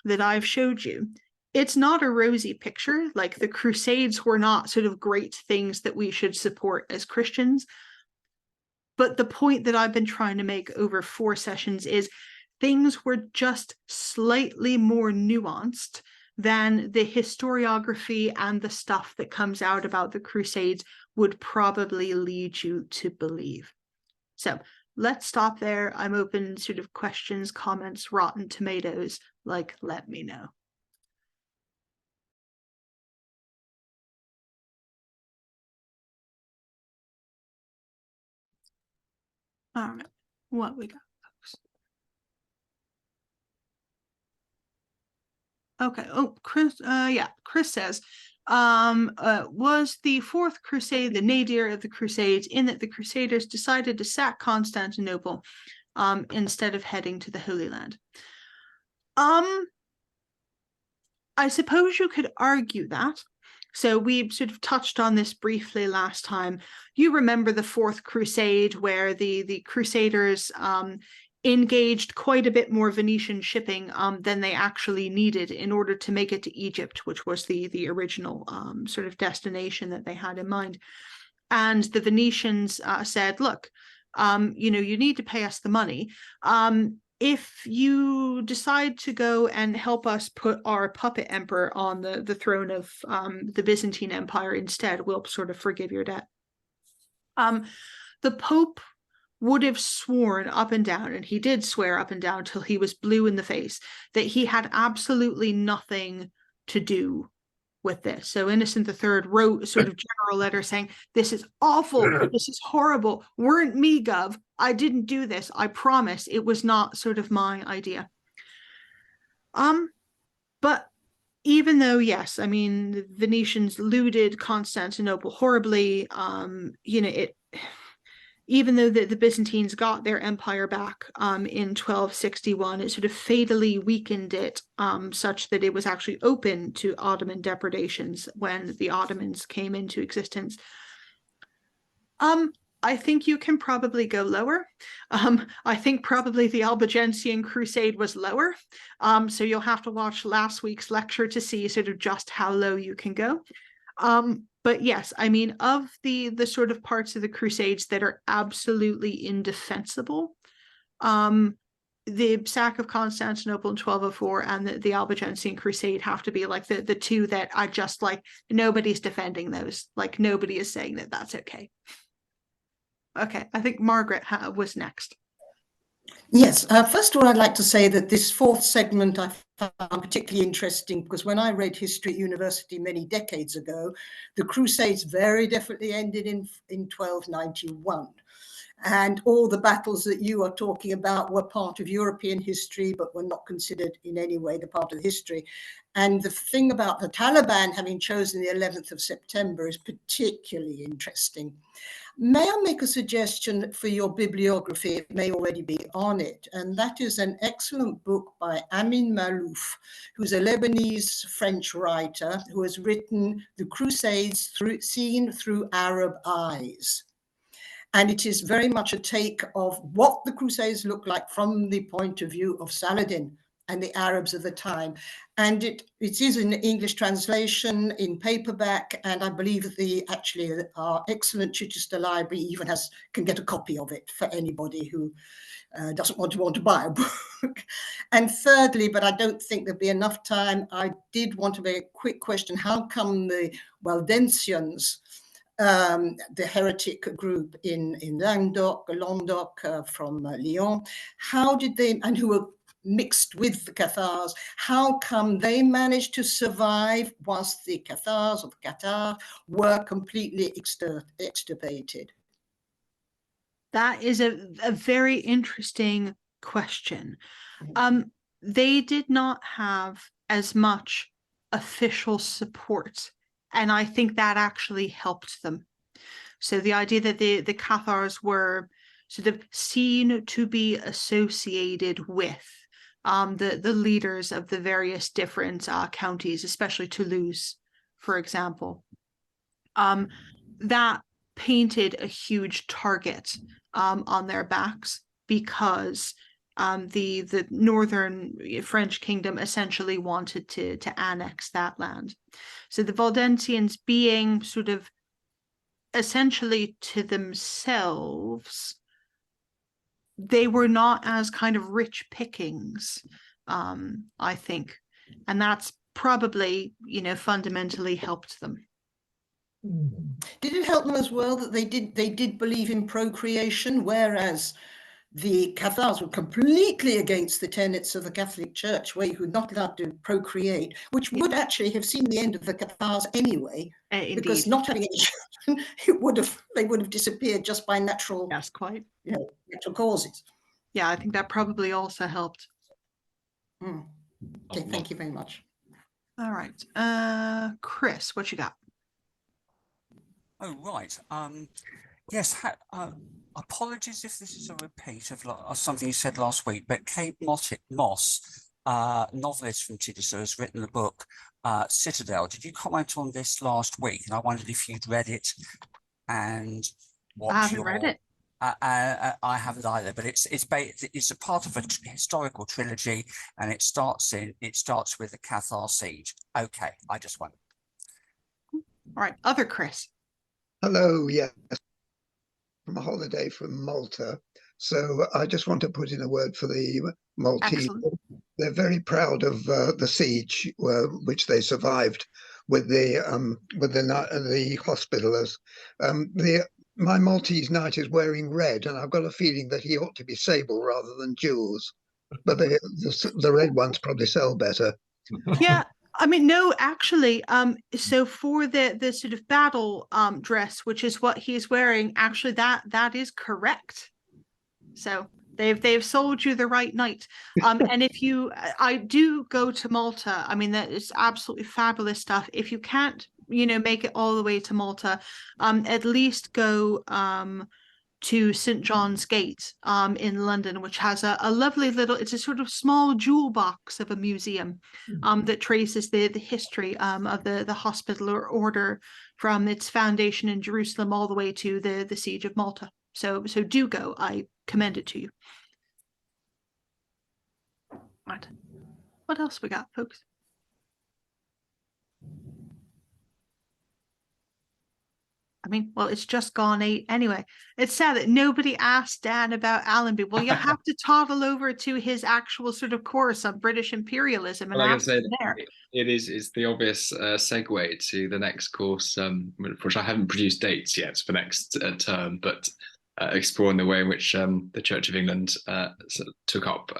that I've showed you it's not a rosy picture. Like, the Crusades were not sort of great things that we should support as Christians. But the point that I've been trying to make over 4 sessions is things were just slightly more nuanced than the historiography and the stuff that comes out about the Crusades would probably lead you to believe. So let's stop there. I'm open to sort of questions, comments, rotten tomatoes. Let me know. All right, what we got, folks? Okay. Oh, Chris. Chris says, was the Fourth Crusade the nadir of the Crusades, in that the Crusaders decided to sack Constantinople instead of heading to the Holy Land? I suppose you could argue that. So we sort of touched on this briefly last time. You remember the Fourth Crusade, where the Crusaders engaged quite a bit more Venetian shipping than they actually needed in order to make it to Egypt, which was the original sort of destination that they had in mind. And the Venetians said, look, you need to pay us the money. If you decide to go and help us put our puppet emperor on the throne of the Byzantine Empire instead, we'll sort of forgive your debt. The Pope would have sworn up and down, and he did swear up and down till he was blue in the face, that he had absolutely nothing to do with this. So Innocent III wrote a sort of general letter saying, this is awful, this is horrible, weren't me, Gov, I didn't do this, I promise, it was not sort of my idea. But even though, yes, I mean, the Venetians looted Constantinople horribly, even though the Byzantines got their empire back in 1261, it sort of fatally weakened it such that it was actually open to Ottoman depredations when the Ottomans came into existence. I think you can probably go lower. I think probably the Albigensian Crusade was lower. So you'll have to watch last week's lecture to see sort of just how low you can go. But yes, I mean, of the sort of parts of the Crusades that are absolutely indefensible, the sack of Constantinople in 1204 and the Albigensian Crusade have to be like the two that I just like, nobody's defending those. Like, nobody is saying that that's okay. Okay, I think Margaret was next. Yes, first of all, I'd like to say that this fourth segment I found particularly interesting because when I read history at university many decades ago, the Crusades very definitely ended in 1291. And all the battles that you are talking about were part of European history, but were not considered in any way the part of history. And the thing about the Taliban having chosen the 11th of September is particularly interesting. May I make a suggestion for your bibliography? It may already be on it, and that is an excellent book by Amin Malouf, who's a Lebanese French writer who has written The Crusades Seen Through Arab Eyes. And it is very much a take of what the Crusades look like from the point of view of Saladin and the Arabs of the time. And it is in English translation, in paperback, and I believe our excellent Chichester Library even can get a copy of it for anybody who doesn't want to buy a book. And thirdly, but I don't think there'll be enough time, I did want to make a quick question. How come the Waldensians, the heretic group in Languedoc from Lyon, how did they, and who were mixed with the Cathars, how come they managed to survive whilst the Cathars or the Cathars were completely extirpated? That is a very interesting question. They did not have as much official support, and I think that actually helped them. So the idea that the Cathars were sort of seen to be associated with the leaders of the various different counties, especially Toulouse, for example, that painted a huge target on their backs because the northern French kingdom essentially wanted to annex that land. So the Waldensians, being sort of essentially to themselves, they were not as kind of rich pickings, I think, and that's probably, fundamentally helped them. Did it help them as well that they did believe in procreation, whereas the Cathars were completely against the tenets of the Catholic Church, where you were not allowed to procreate, which would actually have seen the end of the Cathars anyway, because not having any children, they would have disappeared just by natural, yes, quite, natural causes. Yeah, I think that probably also helped. Okay, thank you very much. All right, Chris, what you got? Oh, right. Yes, apologies if this is a repeat of something you said last week, but Kate Moss, novelist from Chichester, has written the book Citadel. Did you comment on this last week? And I wondered if you'd read it and what I haven't read it. I haven't either, but it's a part of a historical trilogy, and it starts with the Cathar siege. Okay, I just wondered. All right, other Chris. Hello, yes, from a holiday from Malta. So I just want to put in a word for the Maltese. Excellent. They're very proud of the siege, which they survived with the Hospitallers. My Maltese knight is wearing red, and I've got a feeling that he ought to be sable rather than jewels. But the red ones probably sell better. Yeah. I mean, no, actually, so for the sort of battle dress, which is what he's wearing, actually that is correct. So they've sold you the right knight. And I do go to Malta. I mean, that is absolutely fabulous stuff. If you can't, make it all the way to Malta, at least go to St. John's Gate in London, which has a lovely it's a sort of small jewel box of a museum that traces the history of the Hospitaller order from its foundation in Jerusalem all the way to the siege of Malta. So do go. I commend it to you. Right. What else we got, folks? I mean, well, it's just gone 8 anyway. It's sad that nobody asked Dan about Allenby. Well, you have to toddle over to his actual sort of course on British imperialism and ask him there. It's the obvious segue to the next course, which I haven't produced dates yet for next term, but exploring the way in which the Church of England sort of took up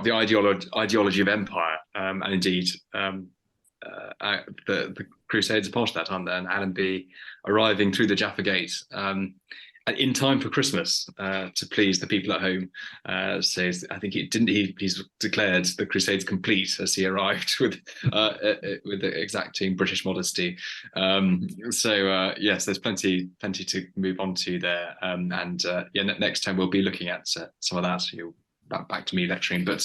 the ideology of empire, and indeed the Crusades are part of that, aren't they? And Allenby arriving through the Jaffa Gate in time for Christmas to please the people at home. So I think he's declared the Crusades complete as he arrived with the exacting British modesty. So yes, there's plenty to move on to there. Next time we'll be looking at some of that. You'll back to me lecturing, but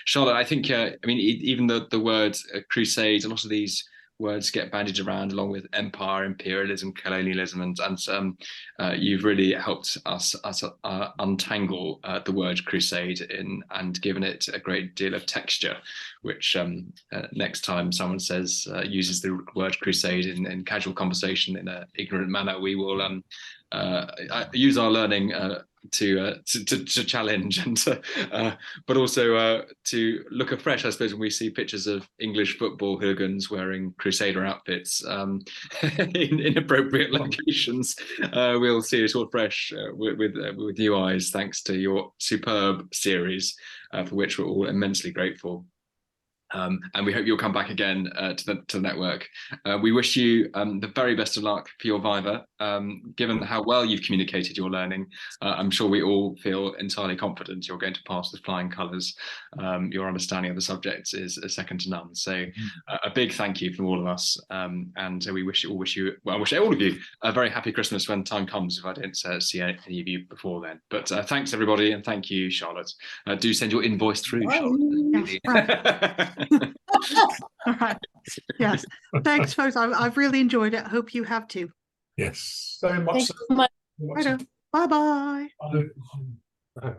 Charlotte, I think even the word crusade, a lot of these words get bandied around along with empire, imperialism, colonialism, and you've really helped us untangle the word crusade and given it a great deal of texture, which next time someone uses the word crusade in casual conversation in an ignorant manner, we will use our learning to challenge and but also to look afresh, I suppose, when we see pictures of English football hooligans wearing Crusader outfits in inappropriate locations. We'll see it all fresh with new eyes, thanks to your superb series, for which we're all immensely grateful. And we hope you'll come back again to the network. We wish you the very best of luck for your Viva. Given how well you've communicated your learning, I'm sure we all feel entirely confident you're going to pass with flying colours. Your understanding of the subject is second to none. So a big thank you from all of us. And we wish all of you a very happy Christmas when time comes, if I don't see any of you before then. But thanks everybody, and thank you, Charlotte. Do send your invoice through, Charlotte. Yes. All right. Yes. Thanks, folks. I've really enjoyed it. I hope you have too. Yes, very much. Bye-bye. Bye.